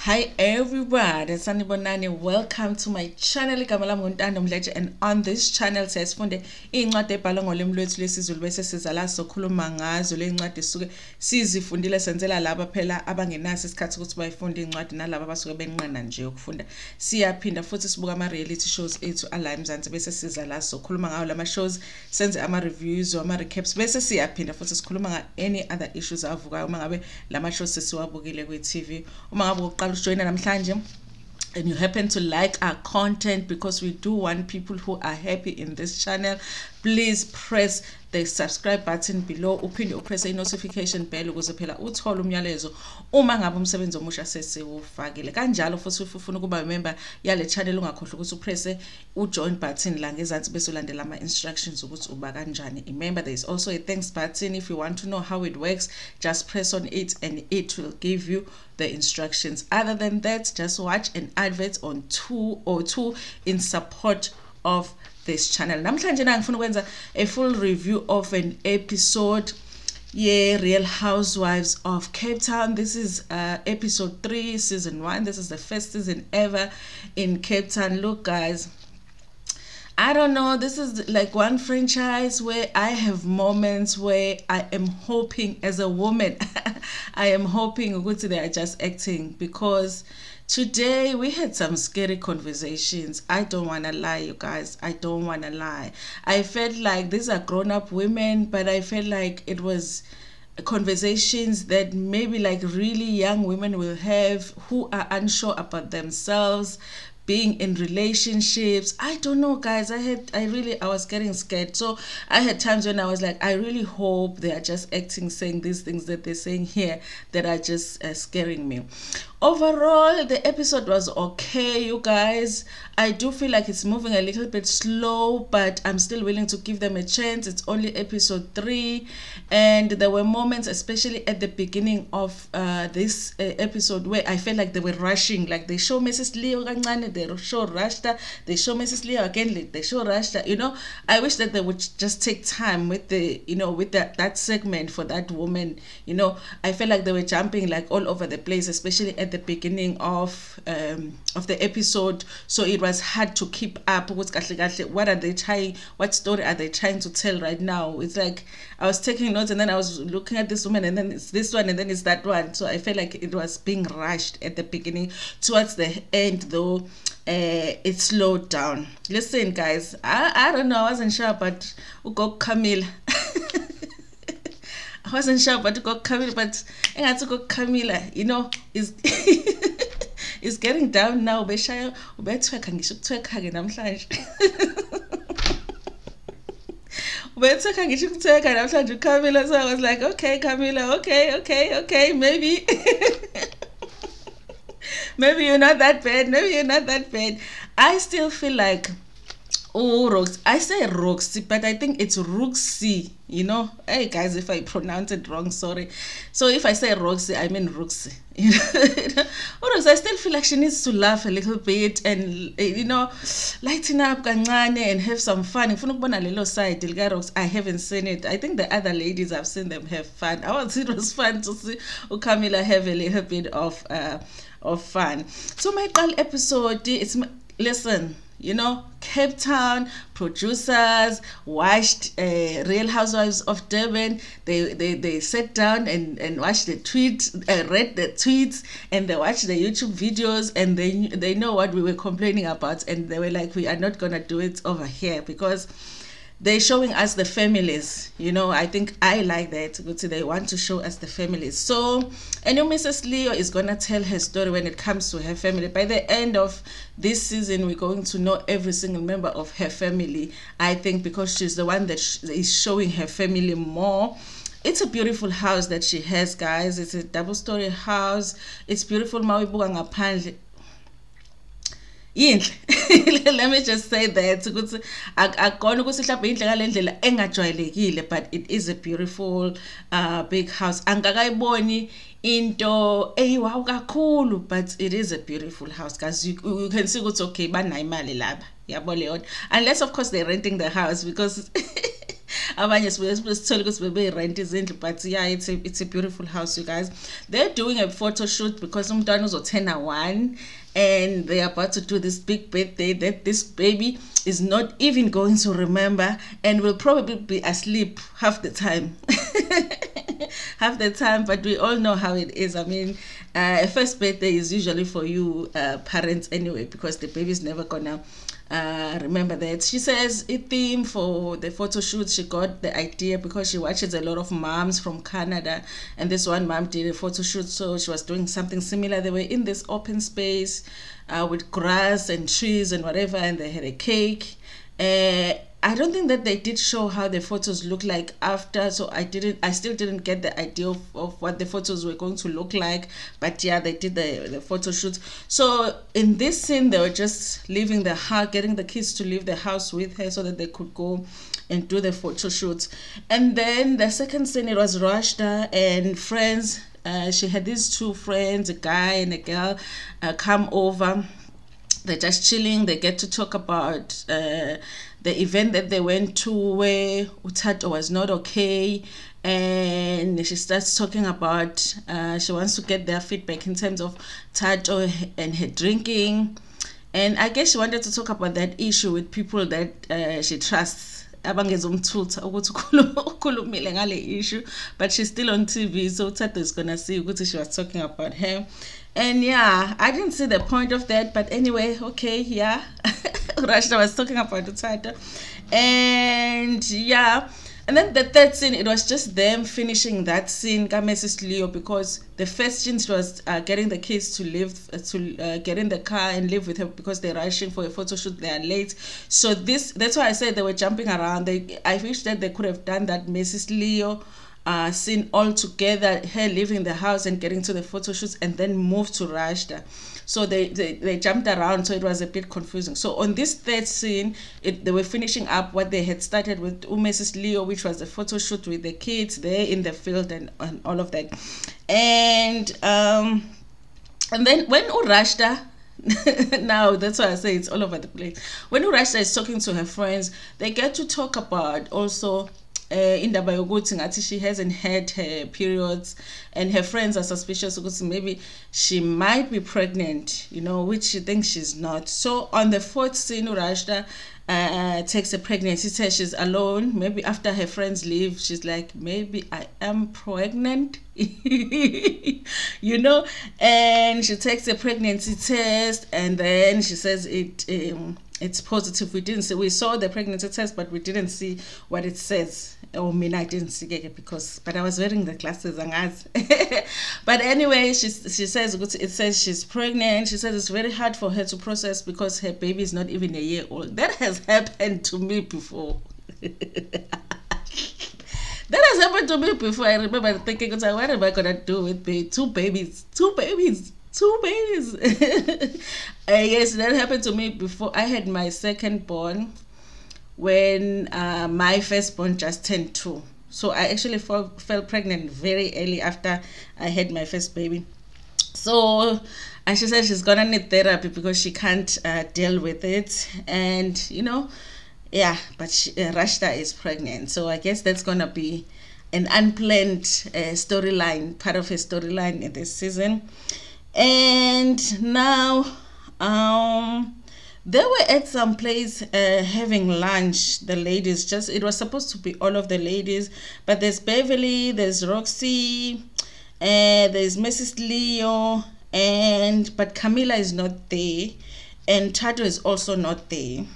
Hi everyone, it's Sanibonani. Welcome to my channel Camilla and on this channel siyafunde incwadi ebhalwe ngolimi lwethu lwesiZulu bese sizala sokhuluma ngazo le incwadi suke sizifundile senzela laba phela abangenaso isikhathi ukuthi bayifunde incwadi nalabo abasuke benqena nje ukufunda. Siyaphinda futhi sibuka ama reality shows ethu ala eMzansi bese sizala sokhuluma ngawo lama shows, senze ama reviews ama recaps bese siyaphinda futhi sikhuluma nga any other issues avukayo uma ngabe lama shows sesiwabukile kwi TV. Uma ngabe join namhlanje and you happen to like our content, because we do want people who are happy in this channel, please press the subscribe button below, uphinde press a notification bell ukuze phela uthole umyalezo uma ngabe umsebenzi omusha sesiwufakile. Kanjalo futhi ufuna ukuba member yale channel ungakhohlwa ukuthi upress ujoin button la ngezansi bese ulandela ama instructions ukuthi uba kanjani. Remember, there is also a thanks button. If you want to know how it works, just press on it and it will give you the instructions. Other than that, just watch an advert on 202 in support of this channel. Namhlanje ngifuna ukwenza a full review of an episode Real Housewives of Cape Town. This is episode 3 season 1. This is the first season ever in Cape Town. Look guys, I don't know, this is like one franchise where I have moments where I am hoping as a woman I am hoping they are just acting, because today we had some scary conversations. I don't want to lie, you guys. I don't want to lie. I felt like these are grown-up women, but I felt like it was conversations that maybe like really young women will have who are unsure about themselves, being in relationships. I don't know guys, I was getting scared. So I had times when I was like, I really hope they are just acting, saying these things that they're saying here that are just scaring me. Overall, the episode was okay, you guys. I do feel like it's moving a little bit slow, but I'm still willing to give them a chance. It's only episode 3, and there were moments, especially at the beginning of this episode, where I felt like they were rushing. Like they show Mrs. Leo kancane, they show Rashta, they show Mrs. Leo again, they show Rashta. You know, I wish that they would just take time with the, you know, with that segment for that woman. You know, I felt like they were jumping like all over the place, especially at the beginning of the episode, so it was hard to keep up. What are they trying, what story are they trying to tell right now? It's like I was taking notes and then I was looking at this woman and then it's this one and then it's that one, so I felt like it was being rushed at the beginning. Towards the end though, it slowed down. Listen guys, I don't know, I wasn't sure about Camilla. I wasn't sure about Camilla, but Camilla, you know, is is getting down now. So I was like, okay, Camilla, okay, maybe maybe you're not that bad. I still feel like, I say Roxy, but I think it's Roxy, you know. Hey guys, if I pronounce it wrong, sorry. So if I say Roxy, I mean Roxy. You know, I still feel like she needs to laugh a little bit and, you know, lighten up kancane and have some fun. If I haven't seen it. I think the other ladies, I've seen them have fun. It was fun to see Camilla have a little bit of fun. So my episode, listen, you know, Cape Town producers watched Real Housewives of Durban. They sat down and watched the tweets, read the tweets, and they watched the YouTube videos, and they know what we were complaining about, and they were like, we are not gonna do it over here, because they're showing us the families. You know, I think I like that. They want to show us the families. So, and Mrs. Leo is gonna tell her story when it comes to her family. By the end of this season, we're going to know every single member of her family, I think, because she's the one that is showing her family more. It's a beautiful house that she has, guys. It's a double-story house. It's beautiful. Let me just say that but it is a beautiful big house. Into wow kakhulu, but it is a beautiful house, guys. You can see it's okay, but unless of course they're renting the house, because abanye sithola ukuthi bebe-rent izindlu, but yeah, it's a beautiful house, you guys. They're doing a photo shoot because umntwana uzothenga 1, and they're about to do this big birthday that this baby is not even going to remember and will probably be asleep half the time. Half the time, but we all know how it is. I mean, a first birthday is usually for you parents anyway, because the baby's never gonna remember that. She says a theme for the photo shoot, she got the idea because she watches a lot of moms from Canada, and this one mom did a photo shoot, so she was doing something similar. They were in this open space with grass and trees and whatever, and they had a cake. I don't think that they did show how the photos look like after, so I still didn't get the idea of what the photos were going to look like, but yeah, they did the photo shoot. So in this scene, they were just leaving the house, getting the kids to leave the house with her so that they could go and do the photo shoots. And then the second scene, it was RHOCT and friends. She had these 2 friends, a guy and a girl, come over. They're just chilling. They get to talk about the event that they went to where Utato was not okay, and she starts talking about she wants to get their feedback in terms of Tato and her drinking, and I guess she wanted to talk about that issue with people that she trusts, abangezomthutha ukuthi ukhulumile ngale issue, but she's still on TV, so Tato is gonna see ukuthi she was talking about her. And yeah, I didn't see the point of that, but anyway, okay, yeah. RHOCT was talking about the title. And yeah, and then the third scene, it was just them finishing that scene, Mrs. Leo, because the first scene was getting the kids to live, get in the car and live with her because they're rushing for a photo shoot, they are late. So that's why I said they were jumping around. I wish that they could have done that Mrs. Leo scene all together, her leaving the house and getting to the photo shoots, and then move to RHOCT. So they jumped around, so it was a bit confusing. So on this third scene, they were finishing up what they had started with Mrs. Leo, which was the photo shoot with the kids there in the field and all of that. And then when RHOCT now that's why I say it's all over the place. When RHOCT is talking to her friends, they get to talk about also indaba yokuthi ngathi she hasn't had her periods, and her friends are suspicious ukuthi maybe she might be pregnant, you know, which she thinks she's not. So on the fourth scene, RHOCT takes a pregnancy test. She's alone. Maybe after her friends leave, she's like, maybe I am pregnant. You know, and she takes a pregnancy test, and then she says it's positive. We saw the pregnancy test, but we didn't see what it says. Oh, I didn't see it but I was wearing the glasses and but anyway, she says it says she's pregnant. She says it's very hard for her to process because her baby is not even a year old. That has happened to me before. That has happened to me before. I remember thinking, what am I gonna do with two babies? Yes, that happened to me before. I had my second born when my firstborn just turned 2. So I actually fell pregnant very early after I had my first baby. So she said she's gonna need therapy because she can't deal with it, and you know, yeah. But RHOCT is pregnant, so I guess that's gonna be an unplanned storyline, part of a storyline in this season. And now they were at some place having lunch, the ladies. It was supposed to be all of the ladies, but there's Beverly, there's Roxy, there's Mrs. Leo, but Camilla is not there, and Tato is also not there.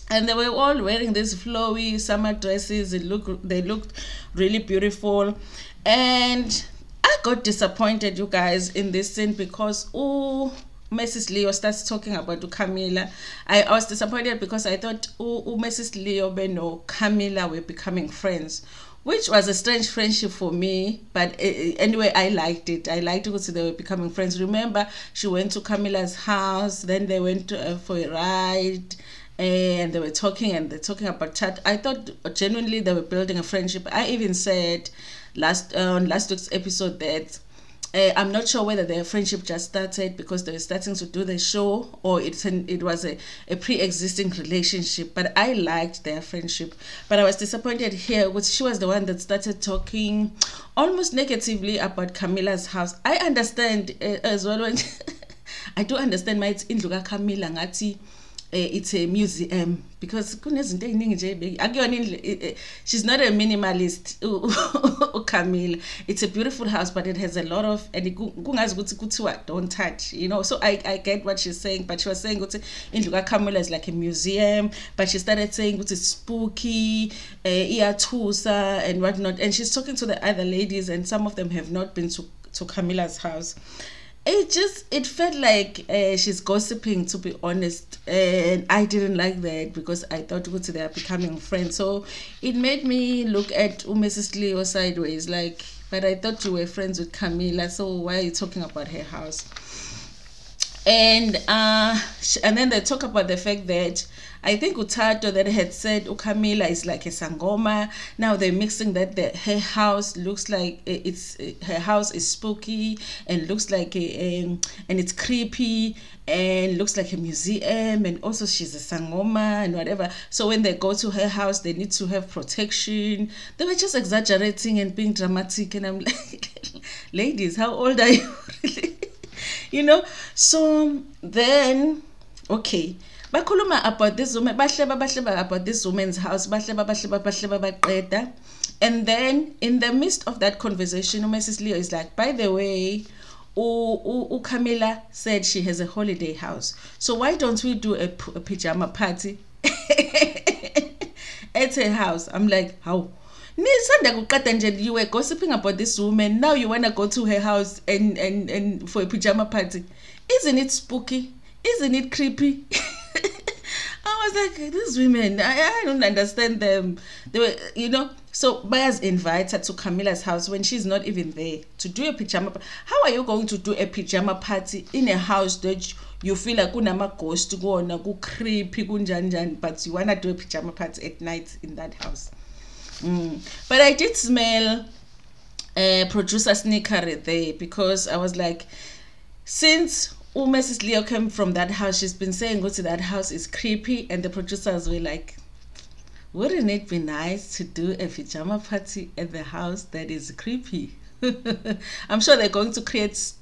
And they were all wearing these flowy summer dresses. They looked really beautiful. And I got disappointed, you guys, in this scene because Mrs. Leo starts talking about Camilla. I was disappointed because I thought Mrs. Leo and Camilla were becoming friends, which was a strange friendship for me. But anyway, I liked it. I liked it because they were becoming friends. Remember, she went to Camilla's house, then they went for a ride, and they were talking, and they're talking about chat. I thought genuinely they were building a friendship. I even said last week's episode that I'm not sure whether their friendship just started because they were starting to do the show, or it was a pre-existing relationship. But I liked their friendship. But I was disappointed here because she was the one that started talking almost negatively about Camilla's house. I understand as well when I do understand my it's indlu Camilla ngati it's a museum because she's not a minimalist. Camilla, it's a beautiful house, but it has a lot of, and don't touch, you know. So I get what she's saying, but she was saying indlu Camilla is like a museum, but she started saying it's spooky, iatusa and whatnot, and she's talking to the other ladies, and some of them have not been to Camilla's house. It felt like she's gossiping, to be honest, and I didn't like that because I thought they are becoming friends. So it made me look at Mrs. Leo sideways, like, but I thought you were friends with Camilla, so why are you talking about her house? And then they talk about the fact that I think Utato that had said Camilla is like a sangoma. Now they're mixing that her house looks like her house is spooky and looks like and it's creepy and looks like a museum, and also she's a sangoma and whatever. So when they go to her house, they need to have protection. They were just exaggerating and being dramatic, and I'm like, ladies, how old are you really? You know. So then, okay, bakhuluma about this woman, bahleba about this woman's house, bahleba, and then in the midst of that conversation, Mrs. Leo is like, by the way, Camilla said she has a holiday house, so why don't we do a pajama party at her house? I'm like, how? You were gossiping about this woman, now you want to go to her house and for a pajama party. Isn't it spooky? Isn't it creepy? I was like, these women, I don't understand them. They were, you know. So Bayers invites her to Camilla's house when she's not even there to do a pajama party. How are you going to do a pajama party in a house that you feel like kunama ghost go on, go creepy, but you wanna do a pajama party at night in that house? But I did smell producer sneaker there, because I was like, since Mrs. Leo came from that house, she's been saying go to that house is creepy, and the producers were like, wouldn't it be nice to do a pajama party at the house that is creepy? I'm sure they're going to create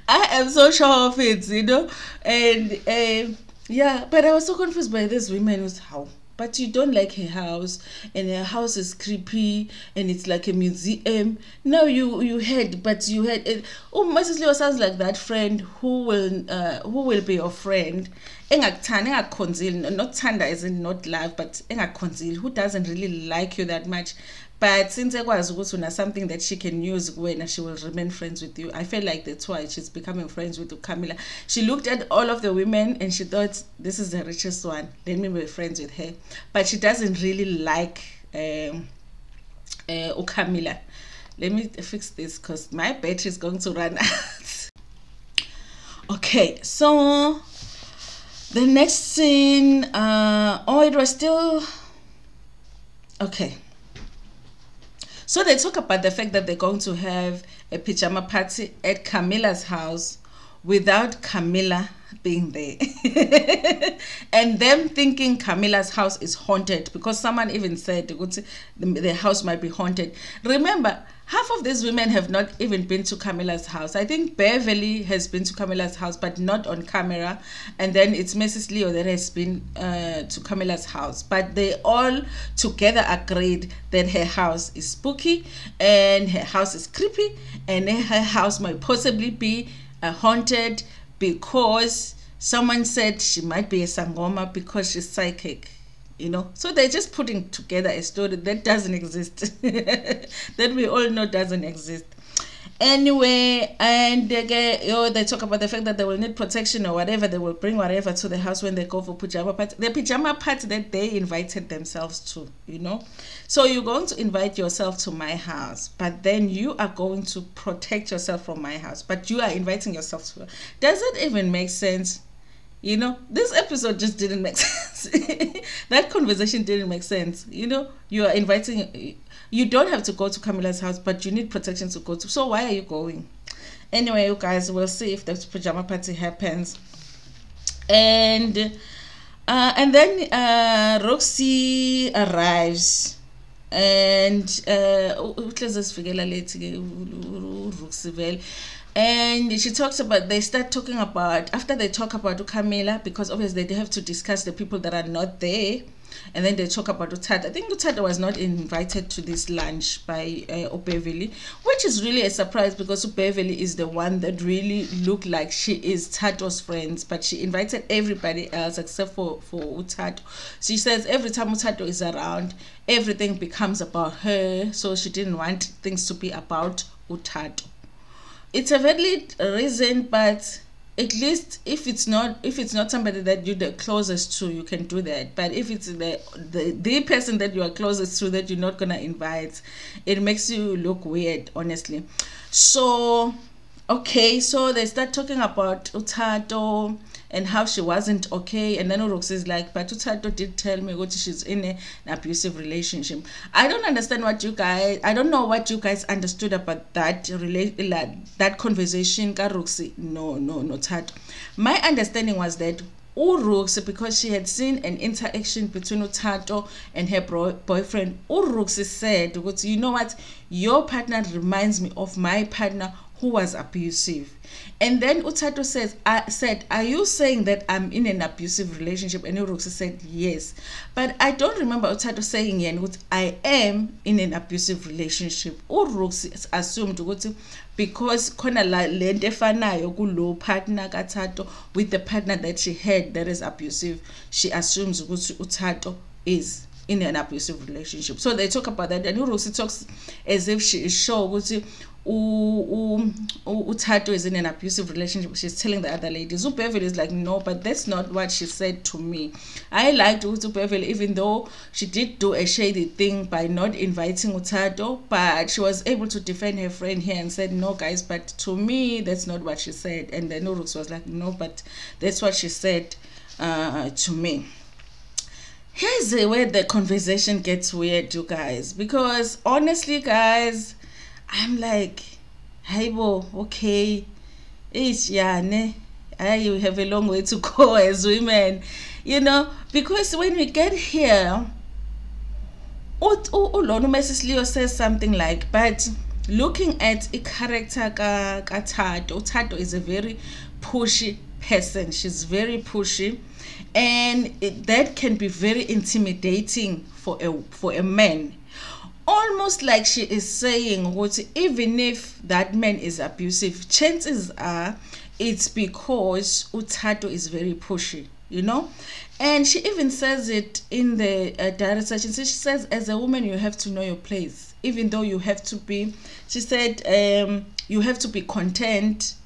I am so sure of it, you know. And yeah, but I was so confused by this woman. Was how? But you don't like her house, and her house is creepy, and it's like a museum. No, you had, but you had. Mrs. Leo sounds like that friend who will be your friend. Not tanda as in not love, but who doesn't really like you that much. But since it was something that she can use when she will remain friends with you, I feel like that's why she's becoming friends with Camilla. She looked at all of the women and she thought, this is the richest one, let me be friends with her. But she doesn't really like Camilla. Let me fix this because my battery is going to run out. Okay, so the next scene, it was still okay. So they talk about the fact that they're going to have a pajama party at Camilla's house without Camilla being there. And them thinking Camilla's house is haunted, because someone even said the house might be haunted. Remember, half of these women have not even been to Camilla's house. I think Beverly has been to Camilla's house, but not on camera. And then it's Mrs. Leo that has been to Camilla's house. But they all together agreed that her house is spooky and her house is creepy, and her house might possibly be haunted because someone said she might be a sangoma because she's psychic. You know, so they're just putting together a story that doesn't exist, that we all know doesn't exist. Anyway, and they talk about the fact that they will need protection or whatever. They will bring whatever to the house when they go for pajama party. The pajama party that they invited themselves to, you know. So you're going to invite yourself to my house, but then you are going to protect yourself from my house, but you are inviting yourself to. Does it even make sense? You know, this episode just didn't make sense. that conversation didn't make sense. You know, you are inviting, you don't have to go to Camilla's house, but you need protection to go to. So why are you going? Anyway, you guys, we'll see if the pajama party happens. And then Roxy arrives, and and she talks about, they start talking about, after they talk about Camilla, because obviously they have to discuss the people that are not there, and then they talk about Utata. I think Utata was not invited to this lunch by Beverly, which is really a surprise, because Beverly is the one that really looked like she is Tato's friends, but she invited everybody else except for Utato. She says every time Utato is around, everything becomes about her, so she didn't want things to be about Utato. It's a valid reason, but at least if it's not somebody that you're the closest to, you can do that. But if it's the person that you are closest to that you're not gonna invite, it makes you look weird, honestly. So okay, so they start talking about Utato and how she wasn't okay, and then Roxy is like, but Utato did tell me what she's in an abusive relationship. I don't understand what you guys, I don't know what you guys understood about that that conversation. Roxy, no Tato. My understanding was that Roxy, because she had seen an interaction between Utato and her boyfriend, Roxy said, you know what, your partner reminds me of my partner who was abusive. And then Utato said, are you saying that I'm in an abusive relationship? And Roxy said, yes. But I don't remember Utato saying, I am in an abusive relationship. Roxy assumed because khona la lento efanayo kulo partner kaTato with the partner that she had that is abusive, she assumes Utato is in an abusive relationship. So they talk about that, and Roxy talks as if she is sure Utato is in an abusive relationship. She's telling the other ladies. Beverly is like, no, but that's not what she said to me. I liked Beverly, even though she did do a shady thing by not inviting Utato, but she was able to defend her friend here and said, no guys, but to me that's not what she said. And then Urux was like, no, but that's what she said to me. Here's where the conversation gets weird, you guys, because honestly, guys, I'm like, hey, okay, it's you have a long way to go as women, you know, because when we get here, Mrs. Leo says something like, but looking at a character Tato is a very pushy person. She's very pushy, and that can be very intimidating for a man. Almost like she is saying what, even if that man is abusive, chances are it's because Utato is very pushy, you know. And she even says it in the direct session. So she says, as a woman, you have to know your place, even though you have to be, she said, you have to be content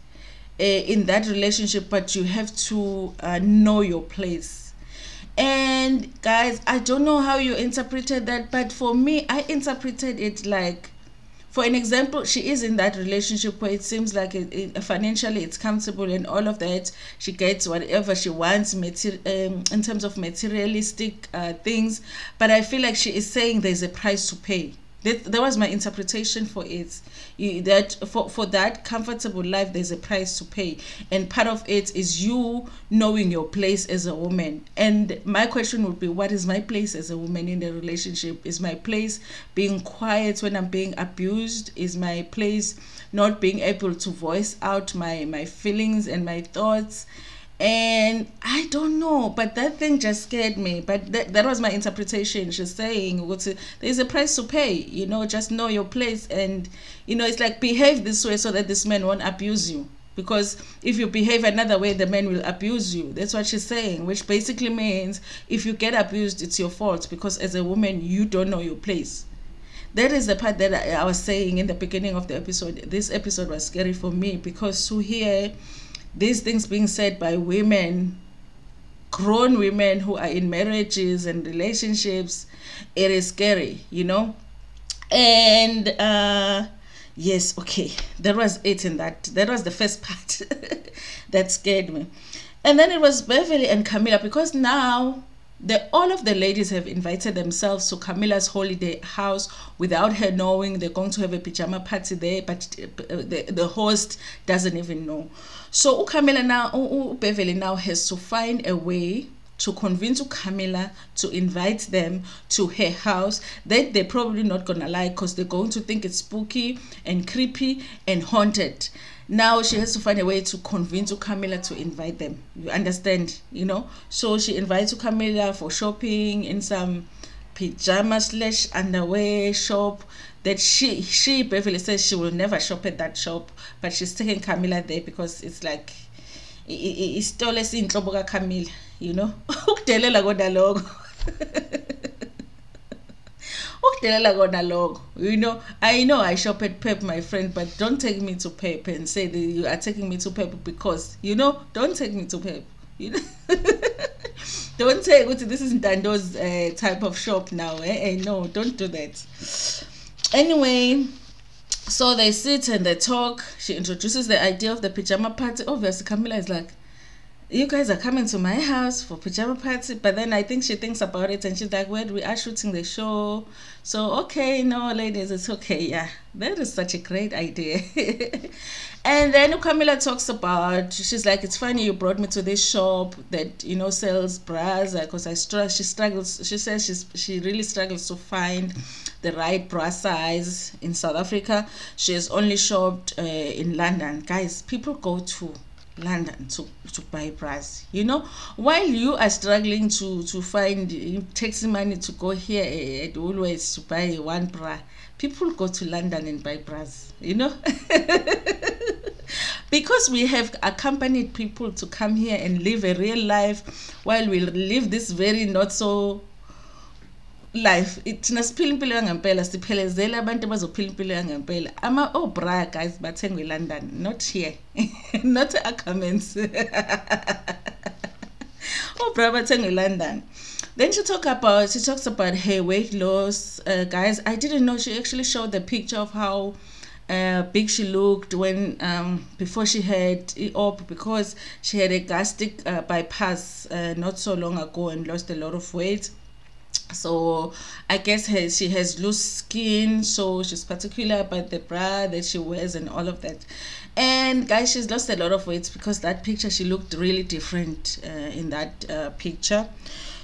in that relationship, but you have to know your place. And guys, I don't know how you interpreted that, but for me, I interpreted it like, for an example, she is in that relationship where it seems like financially it's comfortable and all of that. She gets whatever she wants in terms of materialistic things, but I feel like she is saying there's a price to pay. That was my interpretation for it. That for that comfortable life, there's a price to pay, and part of it is you knowing your place as a woman. And my question would be, what is my place as a woman in the relationship? Is my place being quiet when I'm being abused? Is my place not being able to voice out my feelings and my thoughts? And I don't know, but that thing just scared me. But that was my interpretation. She's saying there's a price to pay, you know, just know your place. And, you know, it's like, behave this way so that this man won't abuse you. Because if you behave another way, the man will abuse you. That's what she's saying, which basically means if you get abused, it's your fault, because as a woman, you don't know your place. That is the part that I was saying in the beginning of the episode. This episode was scary for me, because to hear these things being said by women, grown women who are in marriages and relationships, it is scary, you know. And yes, okay, that was it in that was the first part that scared me. And then it was Beverly and Camilla, because now all of the ladies have invited themselves to Camilla's holiday house without her knowing. They're going to have a pajama party there, but the host doesn't even know. So Camilla now, Beverly now has to find a way to convince Camilla to invite them to her house that they're probably not gonna like, because they're going to think it's spooky and creepy and haunted. Now she has to find a way to convince Camilla to invite them. You understand, you know? So she invites Camilla for shopping in some pajama / underwear shop that she Beverly says she will never shop at that shop, but she's taking Camilla there because it's like istole siyinhlobo ka Camilla, you know. Ukudelela kodwa lokho. Ukudelela kodwa lokho, you know. I know I shop at Pep, my friend, but don't take me to Pep and say that you are taking me to Pep because, you know, don't take me to Pep, you know. Don't say this is Ntando's type of shop now. No, don't do that. Anyway, so they sit and they talk. She introduces the idea of the pajama party. Obviously, Camilla is like, you guys are coming to my house for pajama party. But then I think she thinks about it and she's like, well, we are shooting the show. So, okay, no, ladies, it's okay. Yeah, that is such a great idea. And then Camilla talks about, she's like, it's funny you brought me to this shop that, you know, sells bras, because she struggles. She says she really struggles to find the right bra size in South Africa. She has only shopped in London. Guys, people go to London to buy bras, you know, while you are struggling to find, taxi money to go here at Woolworths to buy one bra. People go to London and buy bras, you know. Because we have accompanied people to come here and live a real life while we live this very not so life. Thina siphila impilo yangempela, siphelezela abantu abazophila impilo yangempela. Ama bra guys bathengwe London, not here. Not Ackermans. Bra bathengwe London. Then she talks about her weight loss. Guys, I didn't know she actually showed the picture of how big she looked when before she had op, because she had a gastric bypass not so long ago and lost a lot of weight. So I guess she has loose skin, so she's particular about the bra that she wears and all of that. And guys, she's lost a lot of weight because that picture, she looked really different in that picture.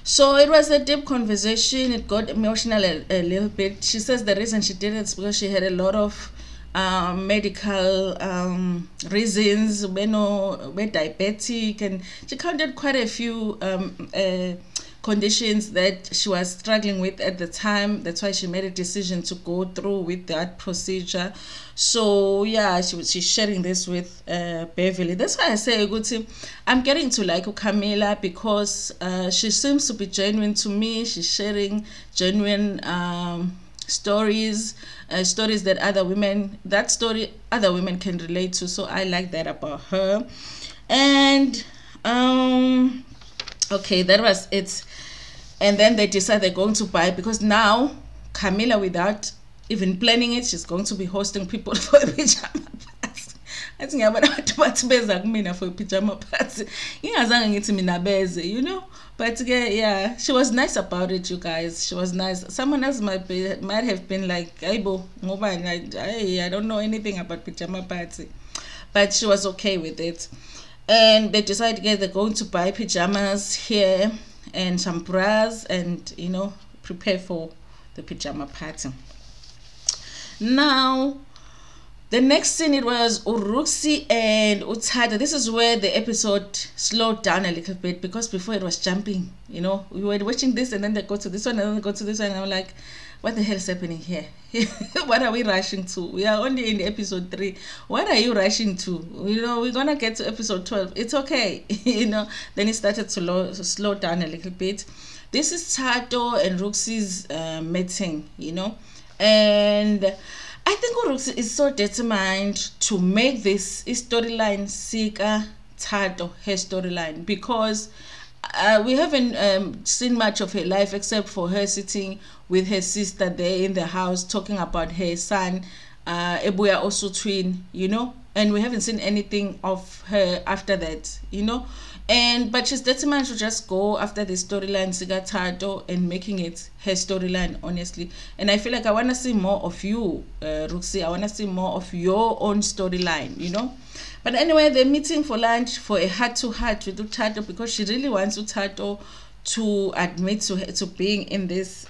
So it was a deep conversation. It got emotional a little bit. She says the reason she did it is because she had a lot of medical reasons. We're diabetic, and she counted quite a few conditions that she was struggling with at the time. That's why she made a decision to go through with that procedure. So yeah, she's sharing this with Beverly. That's why I say, I'm getting to like Camilla because she seems to be genuine to me. She's sharing genuine stories that other women can relate to. So I like that about her. And okay, that was it. And then they decide they're going to buy, because now Camilla, without even planning it, she's going to be hosting people for a pajama party. I think for a pajama party. You know. But yeah, she was nice about it, you guys. She was nice. Someone else might have been like, I don't know anything about pajama party. But she was okay with it. And they decided they're going to buy pajamas here and some bras and, you know, prepare for the pajama party. Now, the next scene, it was Uruksi and Utada. This is where the episode slowed down a little bit, because before it was jumping, you know. We were watching this and then they go to this one and then they go to this one, and I'm like, what the hell is happening here? What are we rushing to? We are only in episode 3. What are you rushing to? You know, we're gonna get to episode 12. It's okay. You know. Then it started to slow down a little bit. This is Tato and Ruksi's meeting, you know. And I think Uruksi is so determined to make this storyline Sika Tato her storyline, because we haven't seen much of her life except for her sitting with her sister there in the house talking about her son, Ebuya also twin, you know, and we haven't seen anything of her after that, you know. But she's determined to just go after the storyline Sika Tato and making it her storyline, honestly. And I feel like I want to see more of you, Roxy. I want to see more of your own storyline, you know. But anyway, they're meeting for lunch for a heart-to-heart with Tato, because she really wants Tato to admit to being in this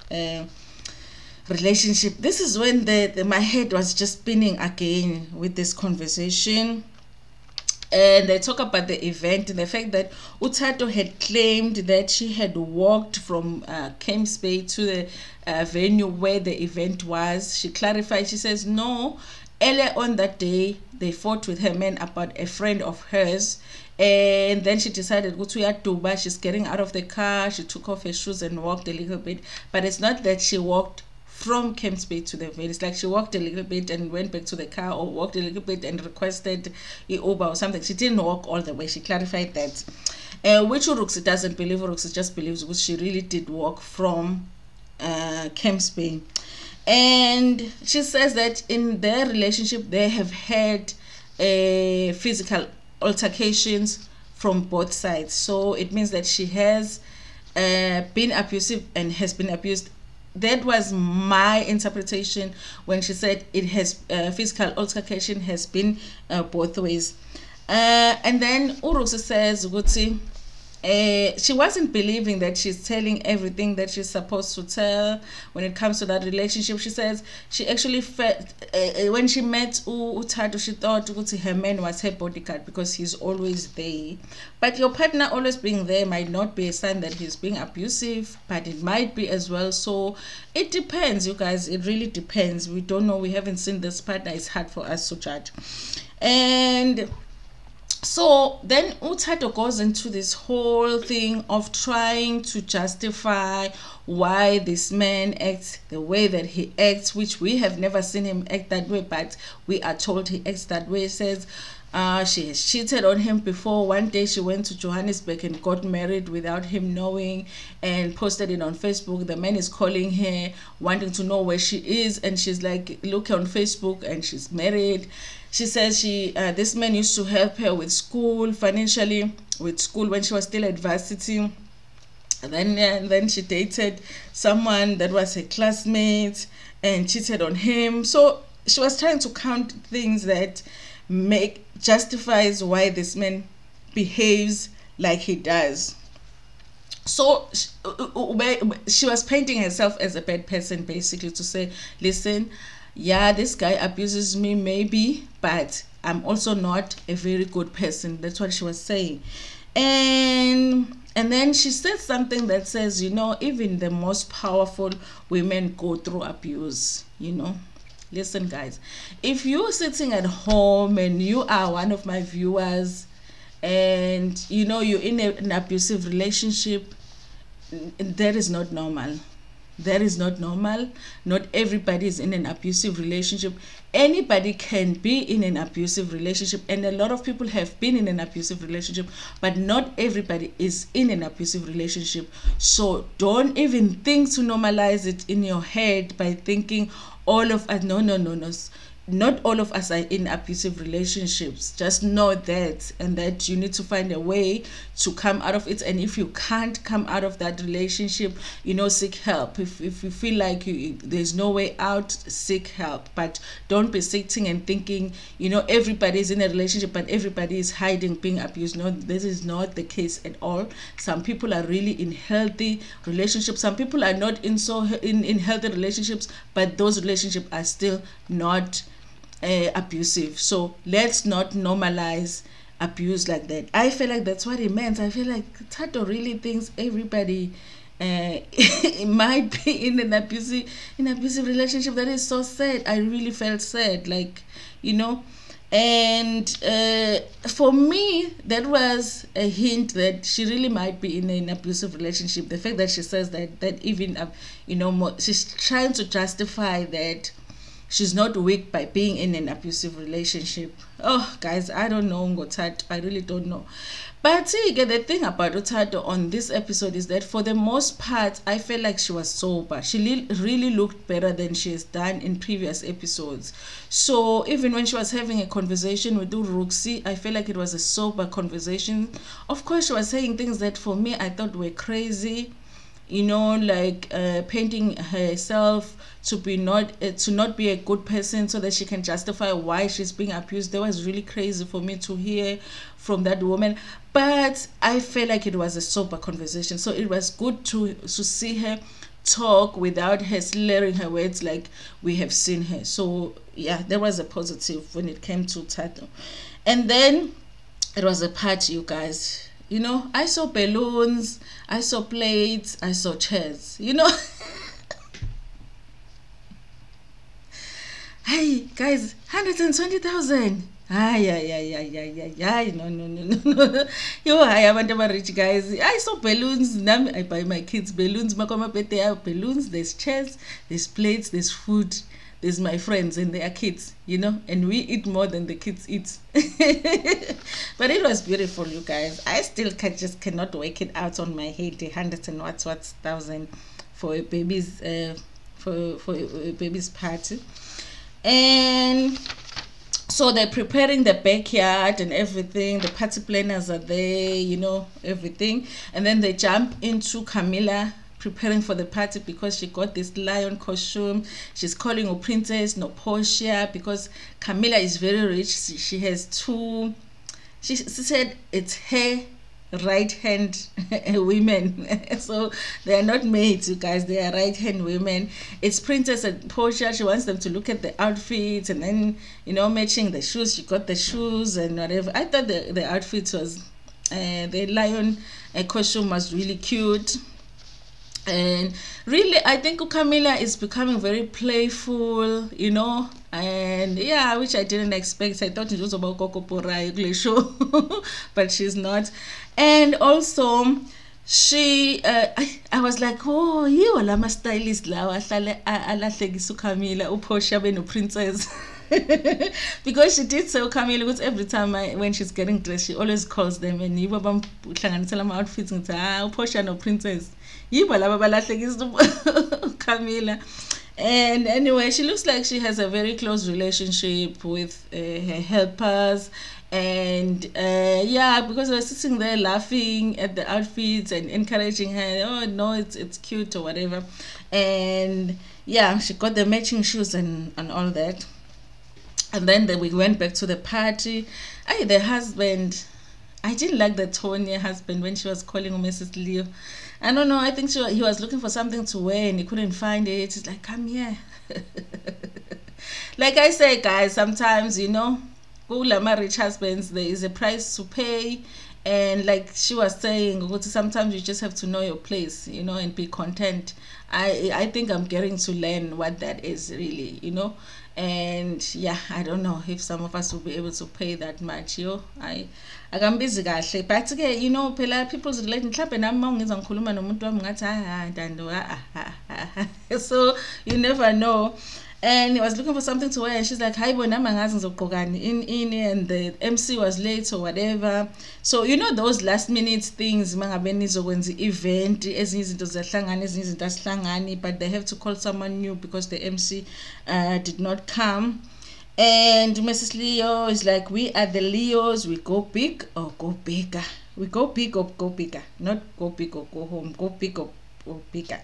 relationship. This is when my head was just spinning again with this conversation. And they talk about the event and the fact that Tato had claimed that she had walked from Camps Bay to the venue where the event was. She clarified, she says, no, earlier on that day, they fought with her man about a friend of hers. And then she decided, go to Yatuba, she's getting out of the car. She took off her shoes and walked a little bit. But it's not that she walked from Camps Bay to the venue. It's like she walked a little bit and went back to the car, or walked a little bit and requested Uber or something. She didn't walk all the way. She clarified that. Which Roxy doesn't believe. Roxy just believes because she really did walk from Camps Bay. And she says that in their relationship, they have had physical altercations from both sides. So it means that she has been abusive and has been abused. That was my interpretation when she said it has physical altercation has been both ways. And then Urusi says, Guti, she wasn't believing that she's telling everything that she's supposed to tell when it comes to that relationship. She says she actually felt, when she met Tato, she thought her man was her bodyguard because he's always there. But your partner always being there might not be a sign that he's being abusive, but it might be as well. So it depends, you guys. It really depends. We don't know. We haven't seen this partner. It's hard for us to judge. And so then Tato goes into this whole thing of trying to justify why this man acts the way that he acts, which we have never seen him act that way, but we are told he acts that way. He says she has cheated on him before. One day she went to Johannesburg and got married without him knowing, and posted it on Facebook. The man is calling her, wanting to know where she is, and she's like, look on Facebook, and she's married. She says this man used to help her with school, financially with school when she was still at varsity. And then she dated someone that was her classmate and cheated on him. So she was trying to count things that justifies why this man behaves like he does. So she was painting herself as a bad person, basically, to say, listen, yeah, this guy abuses me maybe, but I'm also not a very good person. That's what she was saying. And then she said something that says, you know, even the most powerful women go through abuse, you know. Listen, guys, if you're sitting at home and you are one of my viewers and, you know, you're in an abusive relationship, that is not normal. That is not normal. Not everybody is in an abusive relationship. Anybody can be in an abusive relationship, and a lot of people have been in an abusive relationship, but not everybody is in an abusive relationship. So don't even think to normalize it in your head by thinking all of us, no. Not all of us are in abusive relationships. Just know that, and that you need to find a way to come out of it. And if you can't come out of that relationship, you know, seek help. If you feel like there's no way out, seek help. But don't be sitting and thinking, you know, everybody is in a relationship but everybody is hiding being abused. No, this is not the case at all. Some people are really in healthy relationships. Some people are not in healthy relationships, but those relationships are still not abusive. So let's not normalize abuse like that. I feel like that's what it meant. I feel like Tato really thinks everybody might be in an abusive relationship. That is so sad. I really felt sad, like, you know. And for me, that was a hint that she really might be in an abusive relationship. The fact that she says that even you know, she's trying to justify that she's not weak by being in an abusive relationship. Oh guys, I don't know ngoThato, I really don't know. But see, the thing about uThato on this episode is that for the most part, I felt like she was sober. She really looked better than she has done in previous episodes. So even when she was having a conversation with RHOCT, I felt like it was a sober conversation. Of course, she was saying things that for me I thought were crazy, you know, like painting herself to not be a good person so that she can justify why she's being abused. That was really crazy for me to hear from that woman. But I felt like it was a sober conversation, so it was good to see her talk without her slurring her words like we have seen her. So yeah, there was a positive when it came to Thato. And then it was a party, you guys. You know, I saw balloons, I saw plates, I saw chairs, you know. Hey guys, 120,000. No. Yo, I want rich guys. I saw balloons. Now I buy my kids balloons. Balloons. There's chairs, there's plates, there's food. There's my friends and their kids, you know, and we eat more than the kids eat. But it was beautiful, you guys. I still just cannot work it out on my head. 100 and what thousand for a baby's for a baby's party. And so they're preparing the backyard and everything. The party planners are there, you know, everything. And then they jump into Camilla preparing for the party because she got this lion costume. She's calling her princess, no Portia, because Camilla is very rich. She has two. She said it's her right hand women. So they are not maids, you guys, they are right hand women. It's Princess and Portia. She wants them to look at the outfits and then, you know, matching the shoes. She got the shoes and whatever. I thought the outfit was the lion costume was really cute. And really, I think Camilla is becoming very playful, you know, and yeah, which I didn't expect. I thought it was about Coco Pora show, but she's not. And also, she, I was like, oh, you lama stylist la alahlekisa Camilla, uPortia beno princess. Because she did so Camilla, because every time when she's getting dressed, she always calls them and you bam hlanganisela ama outfits ngithi uPortia no princess. Yibo laba balahlekisa Camilla. And anyway, she looks like she has a very close relationship with her helpers. And yeah, because I was sitting there laughing at the outfits and encouraging her, oh no, it's cute or whatever. And yeah, she got the matching shoes and all that. And then we went back to the party. The husband, I didn't like the Tonya husband when she was calling him Mrs. Leo. I don't know, I think he was looking for something to wear and he couldn't find it. He's like, come here. Like I say, guys, sometimes, you know, my rich husbands, there is a price to pay. And like she was saying, sometimes you just have to know your place, you know, and be content. I think I'm getting to learn what that is really, you know. And yeah, I don't know if some of us will be able to pay that much. Yo, I can busy kahle, but again, you know, people's relating so you never know. And he was looking for something to wear and she's like, hi boy, in and the MC was late or whatever. So you know those last minute things, event, but they have to call someone new because the MC did not come. And Mrs. Leo is like, we are the Leos, we go big or go bigger. We go big or go bigger, not go big or go home, go big or go bigger.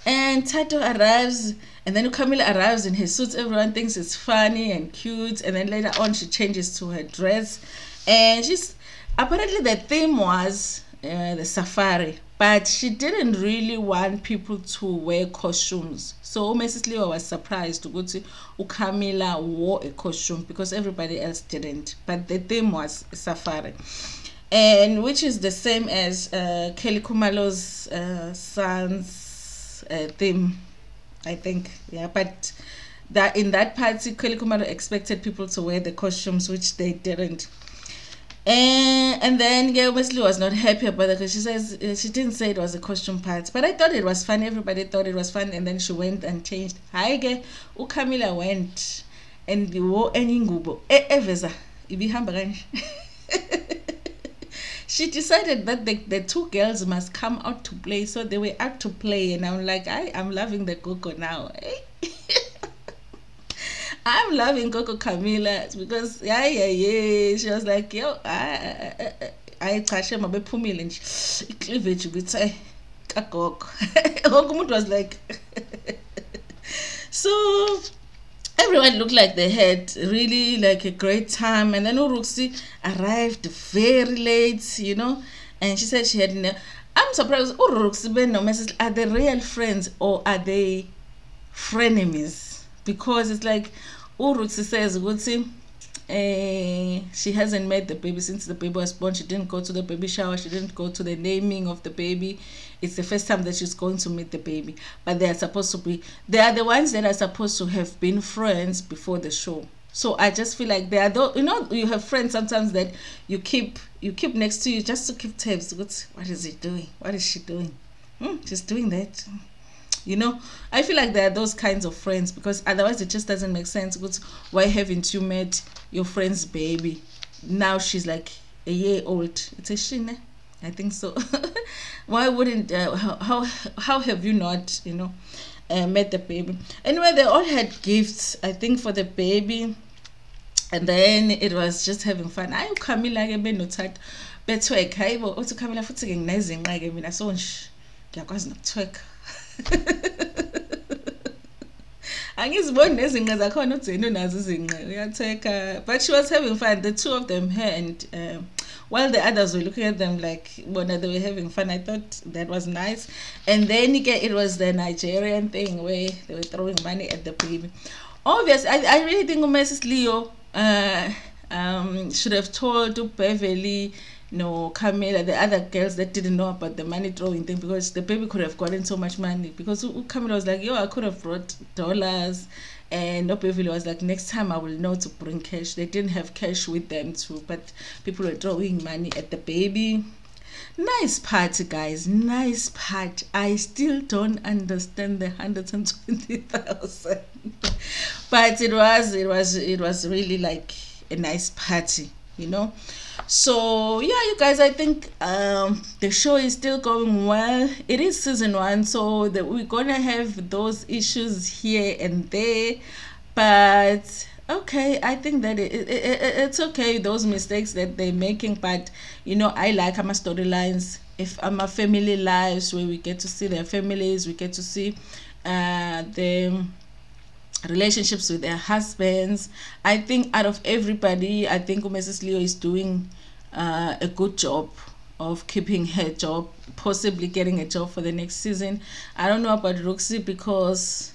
And Thato arrives, and then Camilla arrives in her suit. Everyone thinks it's funny and cute. And then later on, she changes to her dress. And apparently the theme was the safari. But she didn't really want people to wear costumes. So Mrs. Leo was surprised to go to Camilla wore a costume because everybody else didn't. But the theme was safari. And which is the same as Kelly Kumalo's son's theme, I think. Yeah, but that in that party, Kelly Kumalo expected people to wear the costumes, which they didn't. And then Wesley was not happy about it because she says she didn't say it was a costume part, but I thought it was fun. Everybody thought it was fun, and then she went and changed. Hi, Camilla went and wore any ngubo. Eveza, ibihamba kanje. She decided that the two girls must come out to play, so they were out to play, and I'm like, I'm loving the Coco now. I'm loving Coco Camilla because yeah. She was like, yo, I touched him a bit pumil and cleavage with say kakok. Okumut was like so everyone looked like they had really like a great time, and then Uruksi arrived very late, you know, and she said she had I'm surprised Uruksi no message, are they real friends or are they frenemies? Because it's like Uruksi says she hasn't met the baby since the baby was born. She didn't go to the baby shower. She didn't go to the naming of the baby. It's the first time that she's going to meet the baby. But they are the ones that are supposed to have been friends before the show. So I just feel like they are those, you know, you have friends sometimes that you keep next to you just to keep tabs. What is he doing? What is she doing? She's doing that. You know, I feel like there are those kinds of friends, because otherwise it just doesn't make sense. Why haven't you met your friend's baby? Now she's like a year old. It's a shine. I think so. Why wouldn't how have you not, you know, met the baby? Anyway, they all had gifts, I think, for the baby, and then it was just having fun. I Camilla ke benothatha betwerk. Hayibo uthi Camilla futhi ke nginazinqa ke mina so nje ngiyakwazi nokutwerk. Angiziboni nezinqa zakhona uZenu nazo izinqa uyateka, but she was having fun, the two of them, her and while the others were looking at them like they were having fun. I thought that was nice. And then it was the Nigerian thing where they were throwing money at the baby. Obviously, I really think Mrs. Leo should have told Beverly, no, Camilla, the other girls that didn't know about the money throwing thing, because the baby could have gotten so much money. Because Camilla was like, yo, I could have brought dollars, and Beverly was like, next time I will know to bring cash. They didn't have cash with them too, but people were throwing money at the baby. Nice party, guys, nice party. I still don't understand the 120,000, but it was really like a nice party, you know. So yeah, you guys, I think the show is still going well. It is season 1, so we're gonna have those issues here and there, but okay, I think that it's okay, those mistakes that they're making. But you know, I like my storylines. If I'm a family lives where we get to see their families, we get to see the relationships with their husbands. I think out of everybody, I think Mrs. Leo is doing a good job of keeping her job, possibly getting a job for the next season. I don't know about Roxy because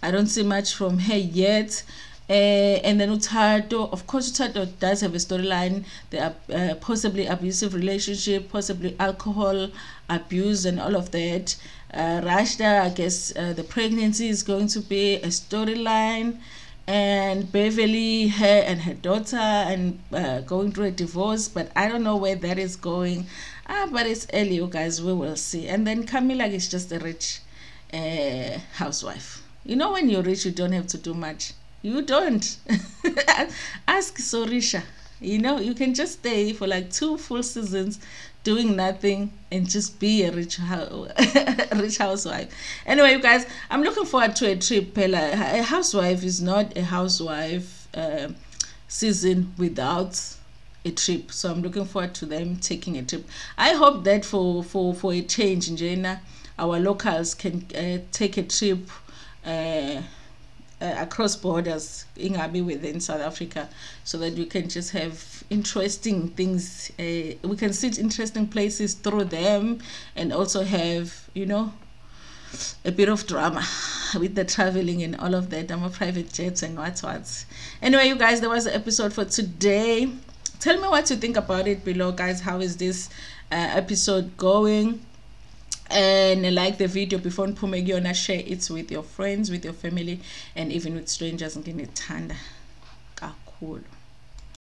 I don't see much from her yet. And then Utado, of course, Utado does have a storyline. There are possibly abusive relationship, possibly alcohol abuse and all of that. Rashda, I guess the pregnancy is going to be a storyline, and Beverly, her and her daughter, and going through a divorce, but I don't know where that is going. But it's early, you guys, we will see. And then Camilla is just a rich housewife. You know, when you're rich, you don't have to do much. You don't. Ask Sorisha. You know, you can just stay for like 2 full seasons doing nothing and just be a rich housewife. Anyway, you guys, I'm looking forward to a trip. A housewife is not a housewife season without a trip. So I'm looking forward to them taking a trip. I hope that for a change in Jena, our locals can take a trip across borders, ingabi within South Africa, so that we can just have interesting things. We can see interesting places through them, and also have, you know, a bit of drama with the traveling and all of that. I'm a private jet and what. Anyway, you guys, that was the episode for today. Tell me what you think about it below, guys. How is this episode going? And like the video before Npumegiyona, share it with your friends, with your family, and even with strangers. Nginethanda kakhulu.